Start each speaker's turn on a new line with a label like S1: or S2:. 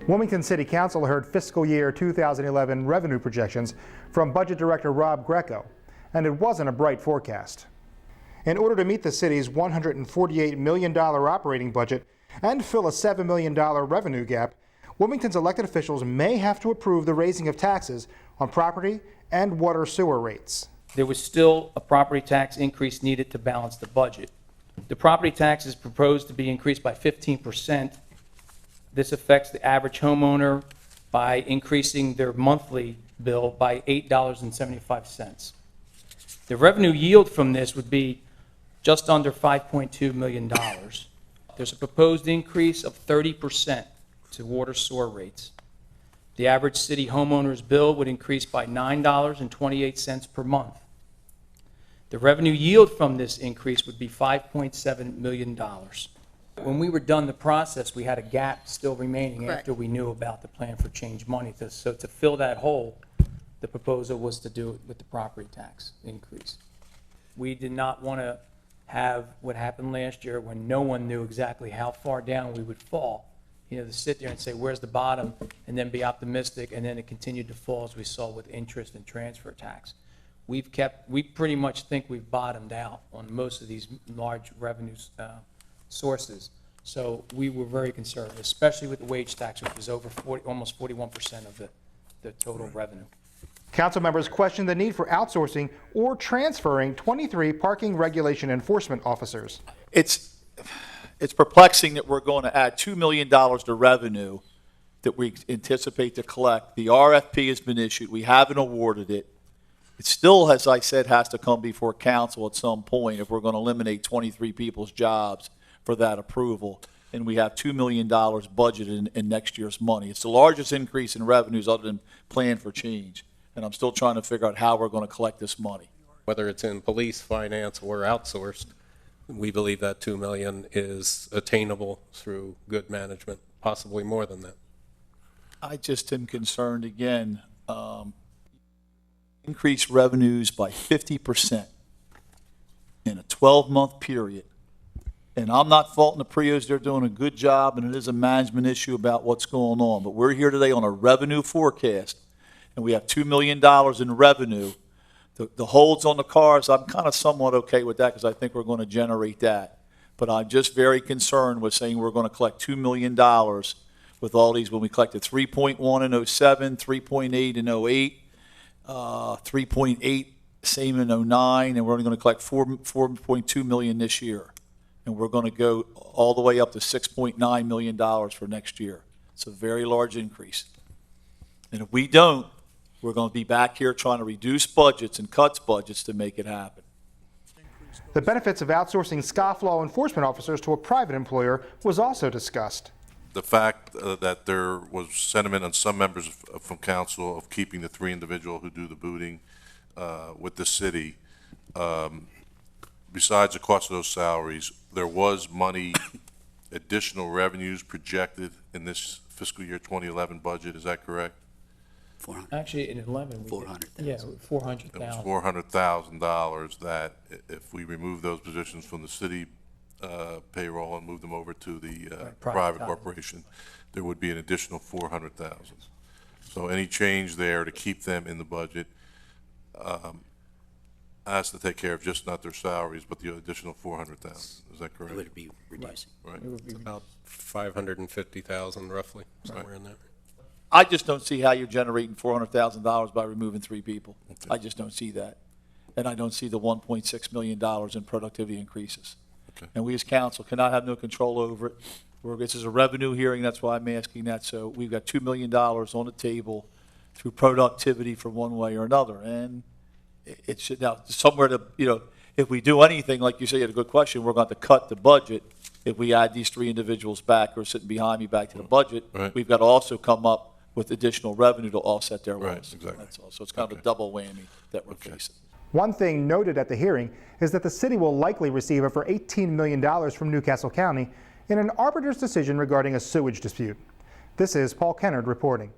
S1: Wilmington City Council heard fiscal year 2011 revenue projections from Budget Director Rob Greco, and it wasn't a bright forecast. In order to meet the city's $148 million operating budget and fill a $7 million revenue gap, Wilmington's elected officials may have to approve the raising of taxes on property and water sewer rates.
S2: There was still a property tax increase needed to balance the budget. The property tax is proposed to be increased by 15%. This affects the average homeowner by increasing their monthly bill by $8.75. The revenue yield from this would be just under $5.2 million. There's a proposed increase of 30% to water sewer rates. The average city homeowner's bill would increase by $9.28 per month. The revenue yield from this increase would be $5.7 million. When we were done the process, we had a gap still remaining after we knew about the plan for change money. So to fill that hole, the proposal was to do it with the property tax increase. We did not want to have what happened last year when no one knew exactly how far down we would fall. You know, to sit there and say, where's the bottom, and then be optimistic, and then it continued to fall as we saw with interest and transfer tax. We pretty much think we've bottomed out on most of these large revenue sources. So we were very conservative, especially with the wage tax, which was over almost 41% of the total revenue.
S1: Council members questioned the need for outsourcing or transferring 23 parking regulation enforcement officers.
S3: It's perplexing that we're going to add $2 million to revenue that we anticipate to collect. The RFP has been issued. We haven't awarded it. It still, as I said, has to come before council at some point if we're going to eliminate 23 people's jobs for that approval. And we have $2 million budgeted in next year's money. It's the largest increase in revenues other than plan for change. And I'm still trying to figure out how we're going to collect this money.
S4: Whether it's in police, finance, or outsourced, we believe that $2 million is attainable through good management, possibly more than that.
S3: I just am concerned again, increase revenues by 50% in a 12-month period. And I'm not faulting the Prios, they're doing a good job, and it is a management issue about what's going on. But we're here today on a revenue forecast, and we have $2 million in revenue. The holds on the cars, I'm kind of somewhat okay with that because I think we're going to generate that. But I'm just very concerned with saying we're going to collect $2 million with all these, when we collected 3.1 in 07, 3.8 in 08, 3.8 same in 09, and we're only going to collect 4.2 million this year. And we're going to go all the way up to $6.9 million for next year. It's a very large increase. And if we don't, we're going to be back here trying to reduce budgets and cuts budgets to make it happen.
S1: The benefits of outsourcing scofflaw enforcement officers to a private employer was also discussed.
S5: The fact that there was sentiment on some members from council of keeping the 3 individuals who do the booting with the city, besides the cost of those salaries, there was money, additional revenues projected in this fiscal year 2011 budget. Is that correct?
S6: 400.
S2: Actually, in 11, we
S6: 400,000.
S2: Yeah, 400,000.
S5: It was $400,000 that if we remove those positions from the city payroll and move them over to the private corporation, there would be an additional 400,000. So any change there to keep them in the budget has to take care of just not their salaries, but the additional 400,000. Is that correct?
S6: It would be reducing.
S5: Right.
S4: It's about 550,000 roughly, somewhere in there.
S3: I just don't see how you're generating $400,000 by removing 3 people.
S5: Okay.
S3: I just don't see that. And I don't see the $1.6 million in productivity increases.
S5: Okay.
S3: And we as council cannot have no control over it. This is a revenue hearing, that's why I'm asking that. So we've got $2 million on the table through productivity from one way or another. And it should, now, somewhere to, you know, if we do anything, like you said, you had a good question, we're going to cut the budget. If we add these 3 individuals back who are sitting behind me back to the budget,
S5: right,
S3: we've got to also come up with additional revenue to offset their
S5: right,
S3: loss.
S5: exactly.
S3: That's all. So it's kind of a double whammy that we're facing.
S1: One thing noted at the hearing is that the city will likely receive over $18 million from Newcastle County in an arbiter's decision regarding a sewage dispute. This is Paul Kennard reporting.